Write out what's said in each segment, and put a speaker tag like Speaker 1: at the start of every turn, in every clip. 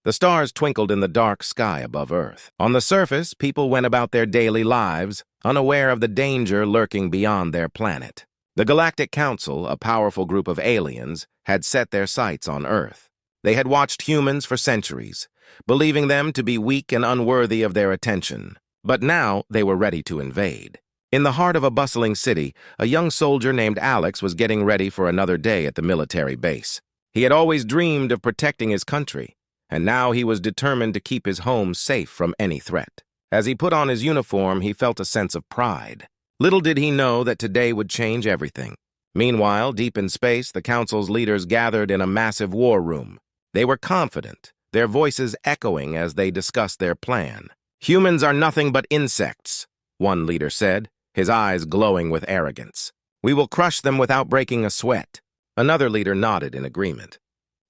Speaker 1: The stars twinkled in the dark sky above Earth. On the surface, people went about their daily lives, unaware of the danger lurking beyond their planet. The Galactic Council, a powerful group of aliens, had set their sights on Earth. They had watched humans for centuries, believing them to be weak and unworthy of their attention. But now they were ready to invade. In the heart of a bustling city, a young soldier named Alex was getting ready for another day at the military base. He had always dreamed of protecting his country, and now he was determined to keep his home safe from any threat. As he put on his uniform, he felt a sense of pride. Little did he know that today would change everything. Meanwhile, deep in space, the Council's leaders gathered in a massive war room. They were confident, their voices echoing as they discussed their plan. "Humans are nothing but insects," one leader said, his eyes glowing with arrogance. "We will crush them without breaking a sweat." Another leader nodded in agreement.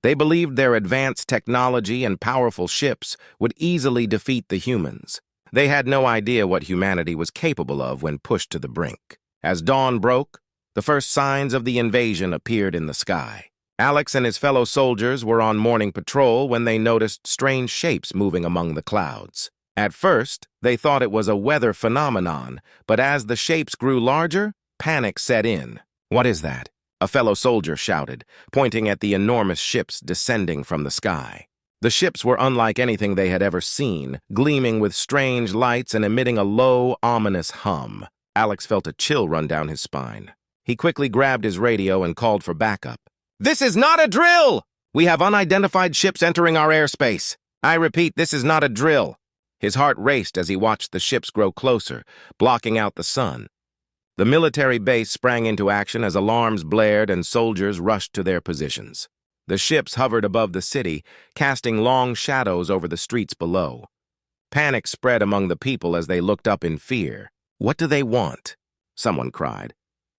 Speaker 1: They believed their advanced technology and powerful ships would easily defeat the humans. They had no idea what humanity was capable of when pushed to the brink. As dawn broke, the first signs of the invasion appeared in the sky. Alex and his fellow soldiers were on morning patrol when they noticed strange shapes moving among the clouds. At first, they thought it was a weather phenomenon, but as the shapes grew larger, panic set in. "What is that?" a fellow soldier shouted, pointing at the enormous ships descending from the sky. The ships were unlike anything they had ever seen, gleaming with strange lights and emitting a low, ominous hum. Alex felt a chill run down his spine. He quickly grabbed his radio and called for backup. "This is not a drill! We have unidentified ships entering our airspace. I repeat, this is not a drill." His heart raced as he watched the ships grow closer, blocking out the sun. The military base sprang into action as alarms blared and soldiers rushed to their positions. The ships hovered above the city, casting long shadows over the streets below. Panic spread among the people as they looked up in fear. "What do they want?" someone cried.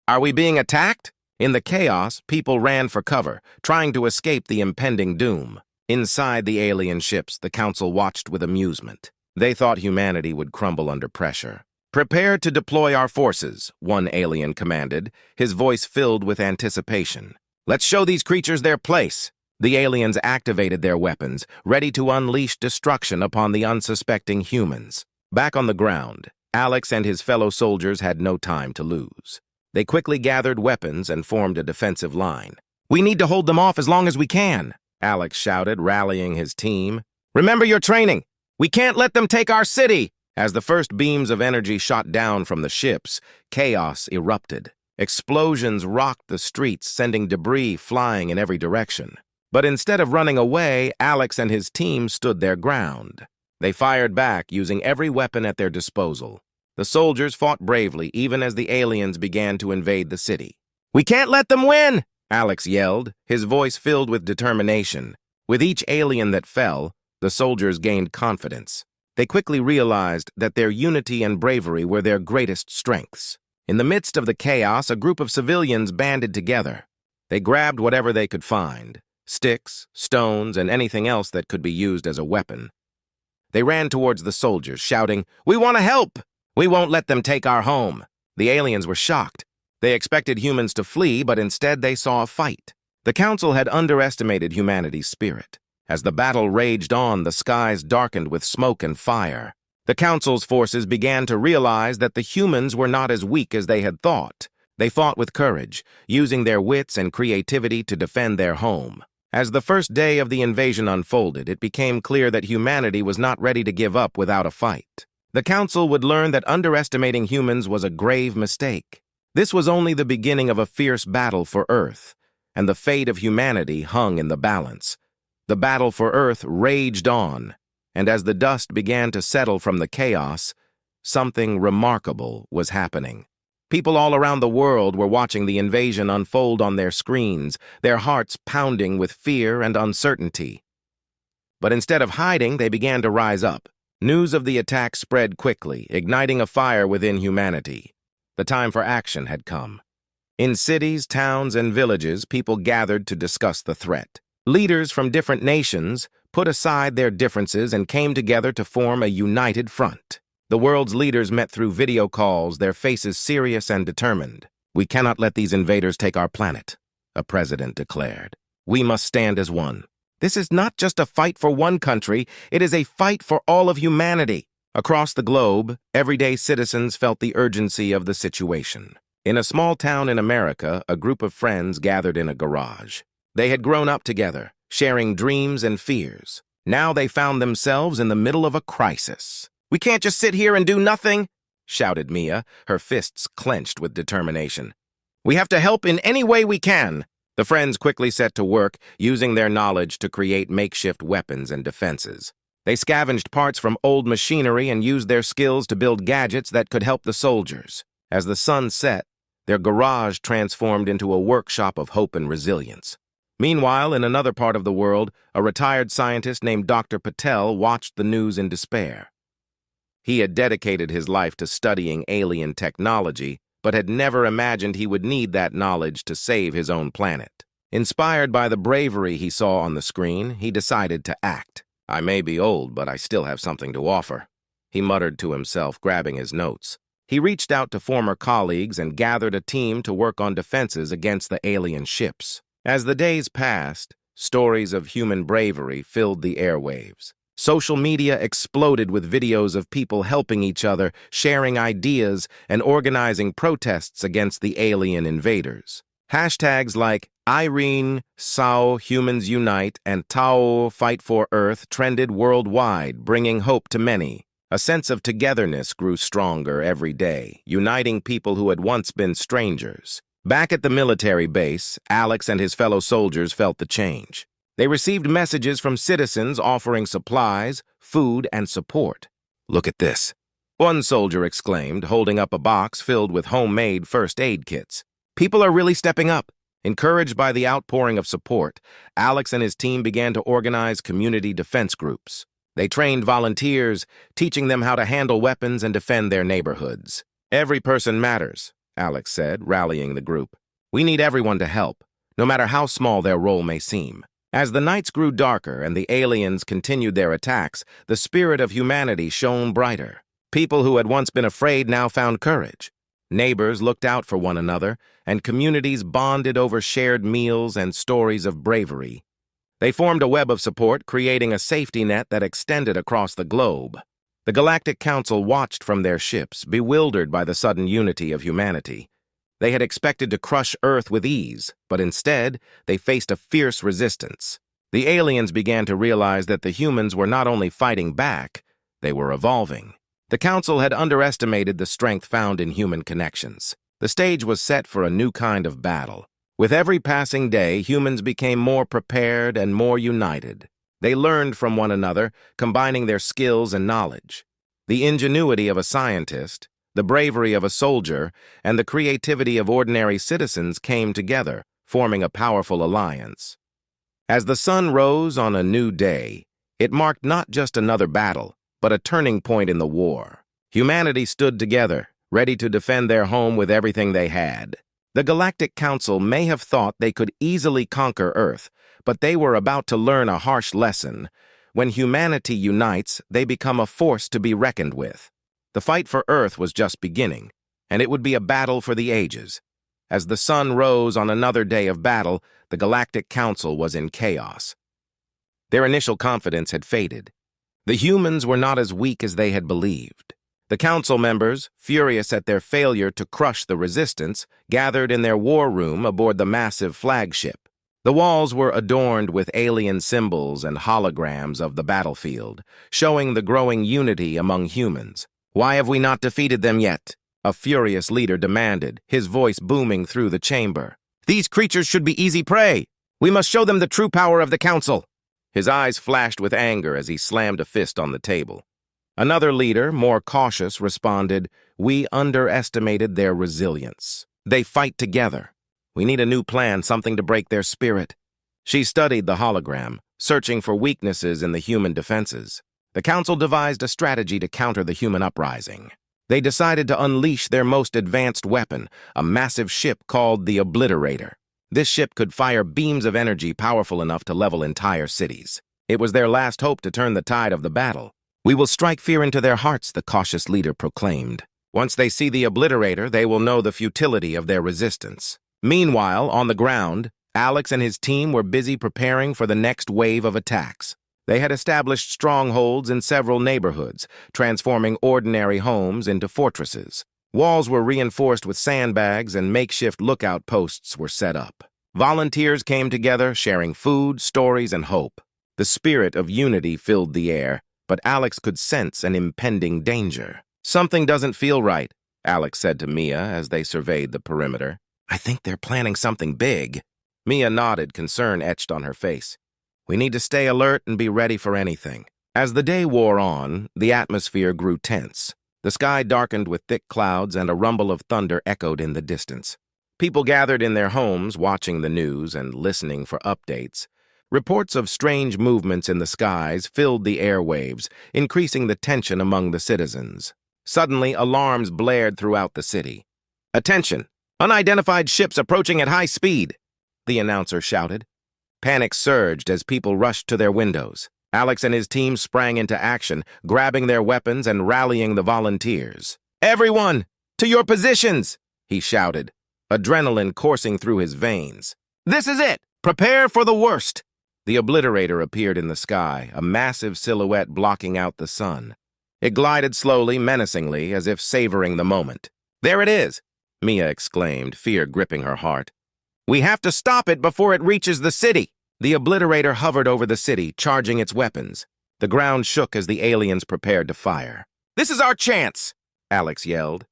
Speaker 1: "Are we being attacked?" In the chaos, people ran for cover, trying to escape the impending doom. Inside the alien ships, the Council watched with amusement. They thought humanity would crumble under pressure. "Prepare to deploy our forces," one alien commanded, his voice filled with anticipation. "Let's show these creatures their place." The aliens activated their weapons, ready to unleash destruction upon the unsuspecting humans. Back on the ground, Alex and his fellow soldiers had no time to lose. They quickly gathered weapons and formed a defensive line. "We need to hold them off as long as we can," Alex shouted, rallying his team. "Remember your training! We can't let them take our city!" As the first beams of energy shot down from the ships, chaos erupted. Explosions rocked the streets, sending debris flying in every direction. But instead of running away, Alex and his team stood their ground. They fired back, using every weapon at their disposal. The soldiers fought bravely, even as the aliens began to invade the city. "We can't let them win!" Alex yelled, his voice filled with determination. With each alien that fell, the soldiers gained confidence. They quickly realized that their unity and bravery were their greatest strengths. In the midst of the chaos, a group of civilians banded together. They grabbed whatever they could find, sticks, stones, and anything else that could be used as a weapon. They ran towards the soldiers, shouting, "We want to help! We won't let them take our home." The aliens were shocked. They expected humans to flee, but instead they saw a fight. The Council had underestimated humanity's spirit. As the battle raged on, the skies darkened with smoke and fire. The Council's forces began to realize that the humans were not as weak as they had thought. They fought with courage, using their wits and creativity to defend their home. As the first day of the invasion unfolded, it became clear that humanity was not ready to give up without a fight. The Council would learn that underestimating humans was a grave mistake. This was only the beginning of a fierce battle for Earth, and the fate of humanity hung in the balance. The battle for Earth raged on, and as the dust began to settle from the chaos, something remarkable was happening. People all around the world were watching the invasion unfold on their screens, their hearts pounding with fear and uncertainty. But instead of hiding, they began to rise up. News of the attack spread quickly, igniting a fire within humanity. The time for action had come. In cities, towns, and villages, people gathered to discuss the threat. Leaders from different nations put aside their differences and came together to form a united front. The world's leaders met through video calls, their faces serious and determined. "We cannot let these invaders take our planet," a president declared. "We must stand as one." This is not just a fight for one country, it is a fight for all of humanity. Across the globe, everyday citizens felt the urgency of the situation. In a small town in America, a group of friends gathered in a garage. They had grown up together, sharing dreams and fears. Now they found themselves in the middle of a crisis. "We can't just sit here and do nothing," shouted Mia, her fists clenched with determination. "We have to help in any way we can." The friends quickly set to work, using their knowledge to create makeshift weapons and defenses. They scavenged parts from old machinery and used their skills to build gadgets that could help the soldiers. As the sun set, their garage transformed into a workshop of hope and resilience. Meanwhile, in another part of the world, a retired scientist named Dr. Patel watched the news in despair. He had dedicated his life to studying alien technology, but had never imagined he would need that knowledge to save his own planet. Inspired by the bravery he saw on the screen, he decided to act. "I may be old, but I still have something to offer," he muttered to himself, grabbing his notes. He reached out to former colleagues and gathered a team to work on defenses against the alien ships. As the days passed, stories of human bravery filled the airwaves. Social media exploded with videos of people helping each other, sharing ideas, and organizing protests against the alien invaders. Hashtags like Irene, Sao, Humans Unite, and Tao, Fight for Earth trended worldwide, bringing hope to many. A sense of togetherness grew stronger every day, uniting people who had once been strangers. Back at the military base, Alex and his fellow soldiers felt the change. They received messages from citizens offering supplies, food, and support. "Look at this," one soldier exclaimed, holding up a box filled with homemade first aid kits. "People are really stepping up." Encouraged by the outpouring of support, Alex and his team began to organize community defense groups. They trained volunteers, teaching them how to handle weapons and defend their neighborhoods. "Every person matters," Alex said, rallying the group. "We need everyone to help, no matter how small their role may seem." As the nights grew darker and the aliens continued their attacks, the spirit of humanity shone brighter. People who had once been afraid now found courage. Neighbors looked out for one another, and communities bonded over shared meals and stories of bravery. They formed a web of support, creating a safety net that extended across the globe. The Galactic Council watched from their ships, bewildered by the sudden unity of humanity. They had expected to crush Earth with ease, but instead, they faced a fierce resistance. The aliens began to realize that the humans were not only fighting back, they were evolving. The Council had underestimated the strength found in human connections. The stage was set for a new kind of battle. With every passing day, humans became more prepared and more united. They learned from one another, combining their skills and knowledge. The ingenuity of a scientist, the bravery of a soldier, and the creativity of ordinary citizens came together, forming a powerful alliance. As the sun rose on a new day, it marked not just another battle, but a turning point in the war. Humanity stood together, ready to defend their home with everything they had. The Galactic Council may have thought they could easily conquer Earth, but they were about to learn a harsh lesson. When humanity unites, they become a force to be reckoned with. The fight for Earth was just beginning, and it would be a battle for the ages. As the sun rose on another day of battle, the Galactic Council was in chaos. Their initial confidence had faded. The humans were not as weak as they had believed. The council members, furious at their failure to crush the resistance, gathered in their war room aboard the massive flagship. The walls were adorned with alien symbols and holograms of the battlefield, showing the growing unity among humans. "Why have we not defeated them yet?" a furious leader demanded, his voice booming through the chamber. "These creatures should be easy prey. We must show them the true power of the council." His eyes flashed with anger as he slammed a fist on the table. Another leader, more cautious, responded, "We underestimated their resilience. They fight together. We need a new plan, something to break their spirit." She studied the hologram, searching for weaknesses in the human defenses. The council devised a strategy to counter the human uprising. They decided to unleash their most advanced weapon, a massive ship called the Obliterator. This ship could fire beams of energy powerful enough to level entire cities. It was their last hope to turn the tide of the battle. "We will strike fear into their hearts," the cautious leader proclaimed. "Once they see the Obliterator, they will know the futility of their resistance." Meanwhile, on the ground, Alex and his team were busy preparing for the next wave of attacks. They had established strongholds in several neighborhoods, transforming ordinary homes into fortresses. Walls were reinforced with sandbags and makeshift lookout posts were set up. Volunteers came together, sharing food, stories, and hope. The spirit of unity filled the air, but Alex could sense an impending danger. "Something doesn't feel right," Alex said to Mia as they surveyed the perimeter. "I think they're planning something big." Mia nodded, concern etched on her face. "We need to stay alert and be ready for anything." As the day wore on, the atmosphere grew tense. The sky darkened with thick clouds and a rumble of thunder echoed in the distance. People gathered in their homes, watching the news and listening for updates. Reports of strange movements in the skies filled the airwaves, increasing the tension among the citizens. Suddenly, alarms blared throughout the city. "Attention! Unidentified ships approaching at high speed!" the announcer shouted. Panic surged as people rushed to their windows. Alex and his team sprang into action, grabbing their weapons and rallying the volunteers. "Everyone, to your positions!" he shouted, adrenaline coursing through his veins. "This is it! Prepare for the worst!" The Obliterator appeared in the sky, a massive silhouette blocking out the sun. It glided slowly, menacingly, as if savoring the moment. "There it is!" Mia exclaimed, fear gripping her heart. "We have to stop it before it reaches the city!" The Obliterator hovered over the city, charging its weapons. The ground shook as the aliens prepared to fire. "This is our chance!" Alex yelled.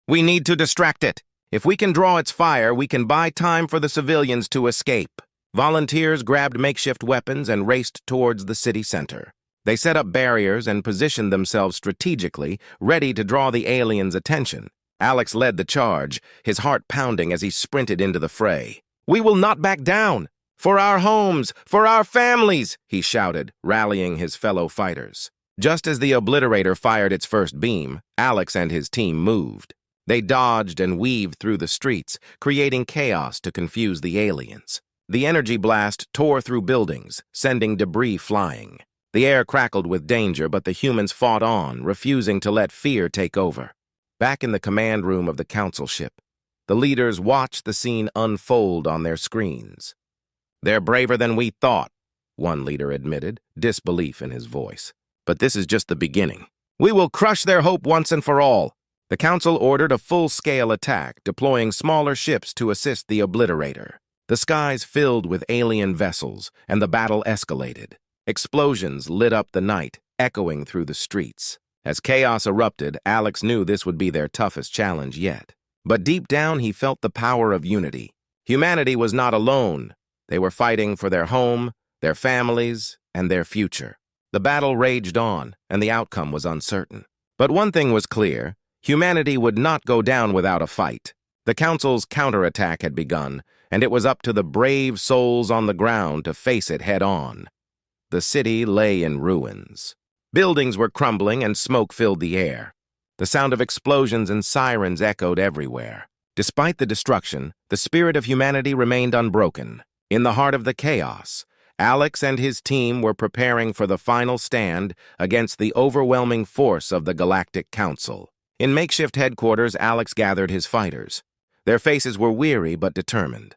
Speaker 1: "We need to distract it. If we can draw its fire, we can buy time for the civilians to escape." Volunteers grabbed makeshift weapons and raced towards the city center. They set up barriers and positioned themselves strategically, ready to draw the aliens' attention. Alex led the charge, his heart pounding as he sprinted into the fray. "We will not back down! For our homes! For our families!" he shouted, rallying his fellow fighters. Just as the Obliterator fired its first beam, Alex and his team moved. They dodged and weaved through the streets, creating chaos to confuse the aliens. The energy blast tore through buildings, sending debris flying. The air crackled with danger, but the humans fought on, refusing to let fear take over. Back in the command room of the council ship, the leaders watched the scene unfold on their screens. "They're braver than we thought," one leader admitted, disbelief in his voice. "But this is just the beginning. We will crush their hope once and for all." The council ordered a full-scale attack, deploying smaller ships to assist the Obliterator. The skies filled with alien vessels, and the battle escalated. Explosions lit up the night, echoing through the streets. As chaos erupted, Alex knew this would be their toughest challenge yet. But deep down, he felt the power of unity. Humanity was not alone. They were fighting for their home, their families, and their future. The battle raged on, and the outcome was uncertain. But one thing was clear: humanity would not go down without a fight. The Council's counterattack had begun, and it was up to the brave souls on the ground to face it head-on. The city lay in ruins. Buildings were crumbling and smoke filled the air. The sound of explosions and sirens echoed everywhere. Despite the destruction, the spirit of humanity remained unbroken. In the heart of the chaos, Alex and his team were preparing for the final stand against the overwhelming force of the Galactic Council. In makeshift headquarters, Alex gathered his fighters. Their faces were weary but determined.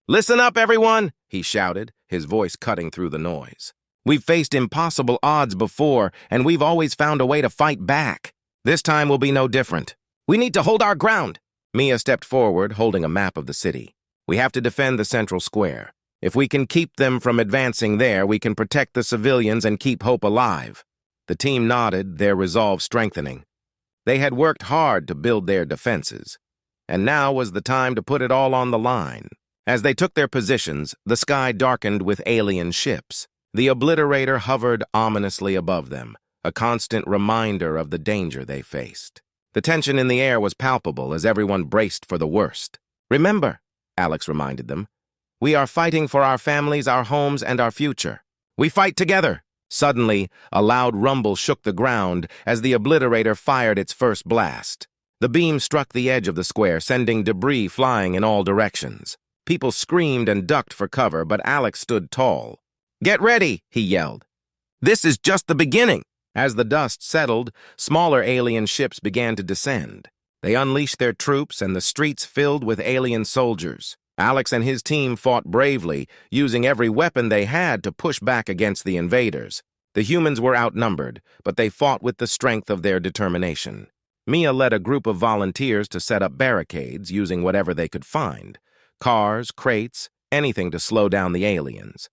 Speaker 1: "Listen up, everyone!" he shouted, his voice cutting through the noise. "We've faced impossible odds before, and we've always found a way to fight back. This time will be no different. We need to hold our ground." Mia stepped forward, holding a map of the city. "We have to defend the central square. If we can keep them from advancing there, we can protect the civilians and keep hope alive." The team nodded, their resolve strengthening. They had worked hard to build their defenses, and now was the time to put it all on the line. As they took their positions, the sky darkened with alien ships. The Obliterator hovered ominously above them, a constant reminder of the danger they faced. The tension in the air was palpable as everyone braced for the worst. "Remember," Alex reminded them, "we are fighting for our families, our homes, and our future. We fight together." Suddenly, a loud rumble shook the ground as the Obliterator fired its first blast. The beam struck the edge of the square, sending debris flying in all directions. People screamed and ducked for cover, but Alex stood tall. "Get ready," he yelled. "This is just the beginning." As the dust settled, smaller alien ships began to descend. They unleashed their troops, and the streets filled with alien soldiers. Alex and his team fought bravely, using every weapon they had to push back against the invaders. The humans were outnumbered, but they fought with the strength of their determination. Mia led a group of volunteers to set up barricades using whatever they could find. Cars, crates, anything to slow down the aliens.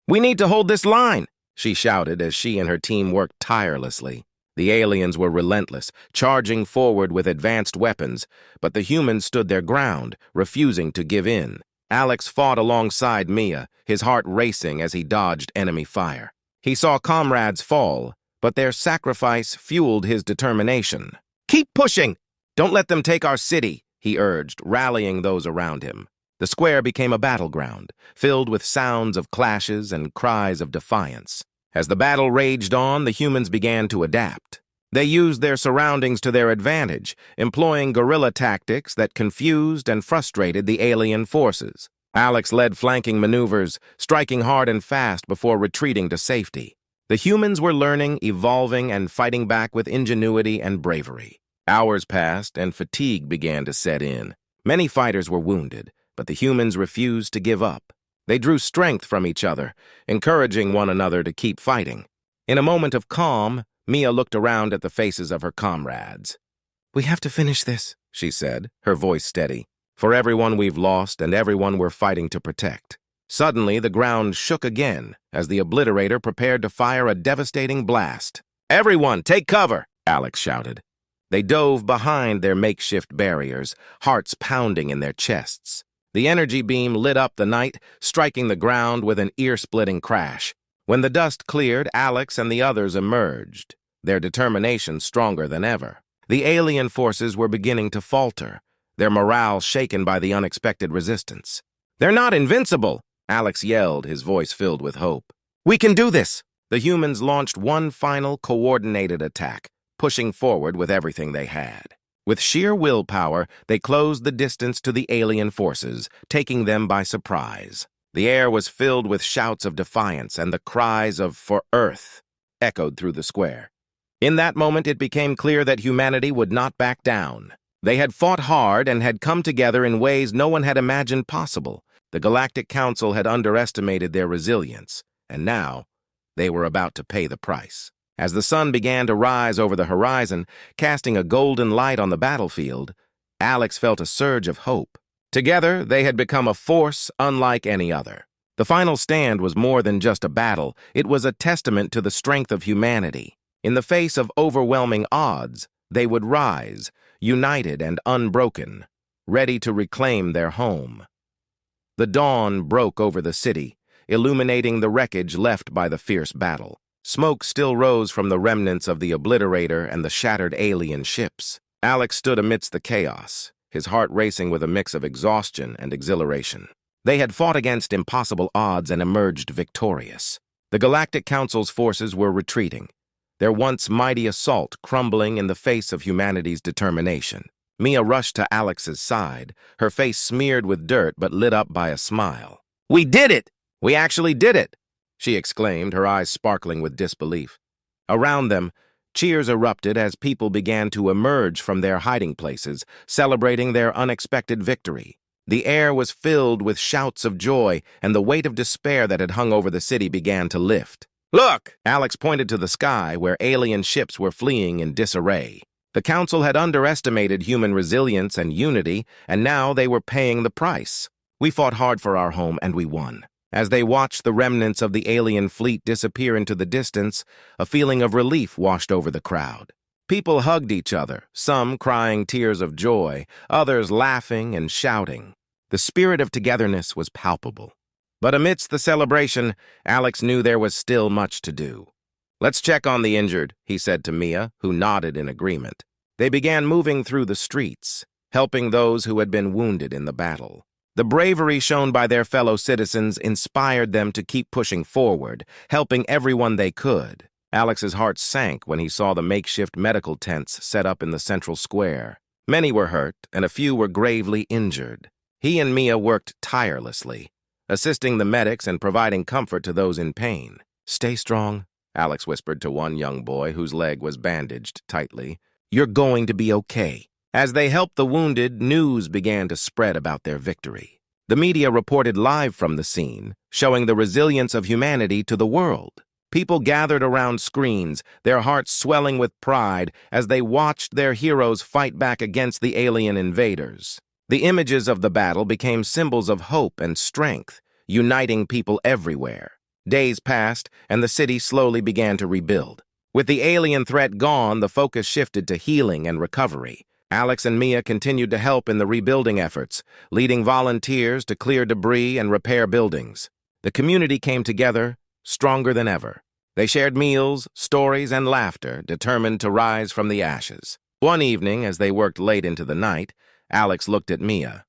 Speaker 1: "We need to hold this line," she shouted as she and her team worked tirelessly. The aliens were relentless, charging forward with advanced weapons, but the humans stood their ground, refusing to give in. Alex fought alongside Mia, his heart racing as he dodged enemy fire. He saw comrades fall, but their sacrifice fueled his determination. "Keep pushing! Don't let them take our city," he urged, rallying those around him. The square became a battleground, filled with sounds of clashes and cries of defiance. As the battle raged on, the humans began to adapt. They used their surroundings to their advantage, employing guerrilla tactics that confused and frustrated the alien forces. Alex led flanking maneuvers, striking hard and fast before retreating to safety. The humans were learning, evolving, and fighting back with ingenuity and bravery. Hours passed, and fatigue began to set in. Many fighters were wounded, but the humans refused to give up. They drew strength from each other, encouraging one another to keep fighting. In a moment of calm, Mia looked around at the faces of her comrades. "We have to finish this," she said, her voice steady. "For everyone we've lost and everyone we're fighting to protect." Suddenly, the ground shook again as the obliterator prepared to fire a devastating blast. "Everyone, take cover!" Alex shouted. They dove behind their makeshift barriers, hearts pounding in their chests. The energy beam lit up the night, striking the ground with an ear-splitting crash. When the dust cleared, Alex and the others emerged, their determination stronger than ever. The alien forces were beginning to falter, their morale shaken by the unexpected resistance. "They're not invincible!" Alex yelled, his voice filled with hope. "We can do this!" The humans launched one final coordinated attack, pushing forward with everything they had. With sheer willpower, they closed the distance to the alien forces, taking them by surprise. The air was filled with shouts of defiance, and the cries of "For Earth" echoed through the square. In that moment, it became clear that humanity would not back down. They had fought hard and had come together in ways no one had imagined possible. The Galactic Council had underestimated their resilience, and now they were about to pay the price. As the sun began to rise over the horizon, casting a golden light on the battlefield, Alex felt a surge of hope. Together, they had become a force unlike any other. The final stand was more than just a battle. It was a testament to the strength of humanity. In the face of overwhelming odds, they would rise, united and unbroken, ready to reclaim their home. The dawn broke over the city, illuminating the wreckage left by the fierce battle. Smoke still rose from the remnants of the obliterator and the shattered alien ships. Alex stood amidst the chaos, his heart racing with a mix of exhaustion and exhilaration. They had fought against impossible odds and emerged victorious. The Galactic Council's forces were retreating, their once mighty assault crumbling in the face of humanity's determination. Mia rushed to Alex's side, her face smeared with dirt but lit up by a smile. "We did it! We actually did it!" she exclaimed, her eyes sparkling with disbelief. Around them, cheers erupted as people began to emerge from their hiding places, celebrating their unexpected victory. The air was filled with shouts of joy, and the weight of despair that had hung over the city began to lift. "Look!" Alex pointed to the sky, where alien ships were fleeing in disarray. The Council had underestimated human resilience and unity, and now they were paying the price. "We fought hard for our home, and we won." As they watched the remnants of the alien fleet disappear into the distance, a feeling of relief washed over the crowd. People hugged each other, some crying tears of joy, others laughing and shouting. The spirit of togetherness was palpable. But amidst the celebration, Alex knew there was still much to do. "Let's check on the injured," he said to Mia, who nodded in agreement. They began moving through the streets, helping those who had been wounded in the battle. The bravery shown by their fellow citizens inspired them to keep pushing forward, helping everyone they could. Alex's heart sank when he saw the makeshift medical tents set up in the central square. Many were hurt, and a few were gravely injured. He and Mia worked tirelessly, assisting the medics and providing comfort to those in pain. "Stay strong," Alex whispered to one young boy whose leg was bandaged tightly. "You're going to be okay." As they helped the wounded, news began to spread about their victory. The media reported live from the scene, showing the resilience of humanity to the world. People gathered around screens, their hearts swelling with pride as they watched their heroes fight back against the alien invaders. The images of the battle became symbols of hope and strength, uniting people everywhere. Days passed, and the city slowly began to rebuild. With the alien threat gone, the focus shifted to healing and recovery. Alex and Mia continued to help in the rebuilding efforts, leading volunteers to clear debris and repair buildings. The community came together, stronger than ever. They shared meals, stories, and laughter, determined to rise from the ashes. One evening, as they worked late into the night, Alex looked at Mia.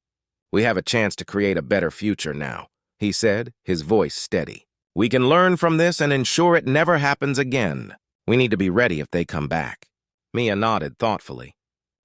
Speaker 1: "We have a chance to create a better future now," he said, his voice steady. "We can learn from this and ensure it never happens again. We need to be ready if they come back." Mia nodded thoughtfully.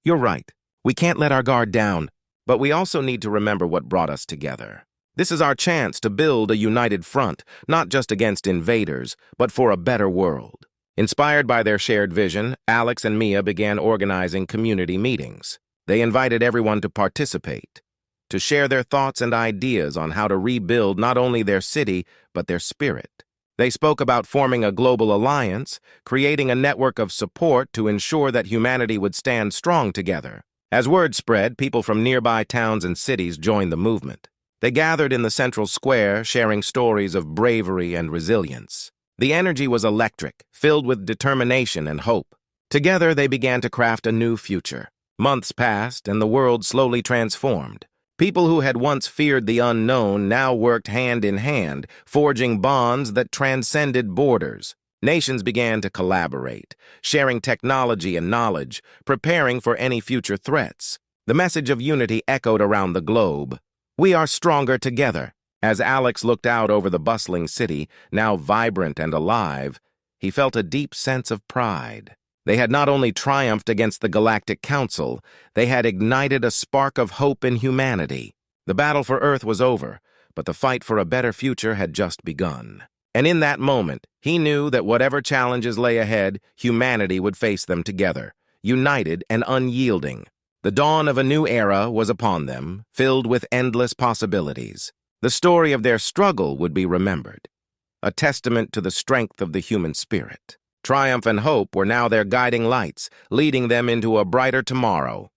Speaker 1: "You're right. We can't let our guard down, but we also need to remember what brought us together. This is our chance to build a united front, not just against invaders, but for a better world." Inspired by their shared vision, Alex and Mia began organizing community meetings. They invited everyone to participate, to share their thoughts and ideas on how to rebuild not only their city, but their spirit. They spoke about forming a global alliance, creating a network of support to ensure that humanity would stand strong together. As word spread, people from nearby towns and cities joined the movement. They gathered in the central square, sharing stories of bravery and resilience. The energy was electric, filled with determination and hope. Together, they began to craft a new future. Months passed, and the world slowly transformed. People who had once feared the unknown now worked hand in hand, forging bonds that transcended borders. Nations began to collaborate, sharing technology and knowledge, preparing for any future threats. The message of unity echoed around the globe. "We are stronger together." As Alex looked out over the bustling city, now vibrant and alive, he felt a deep sense of pride. They had not only triumphed against the Galactic Council, they had ignited a spark of hope in humanity. The battle for Earth was over, but the fight for a better future had just begun. And in that moment, he knew that whatever challenges lay ahead, humanity would face them together, united and unyielding. The dawn of a new era was upon them, filled with endless possibilities. The story of their struggle would be remembered, a testament to the strength of the human spirit. Triumph and hope were now their guiding lights, leading them into a brighter tomorrow.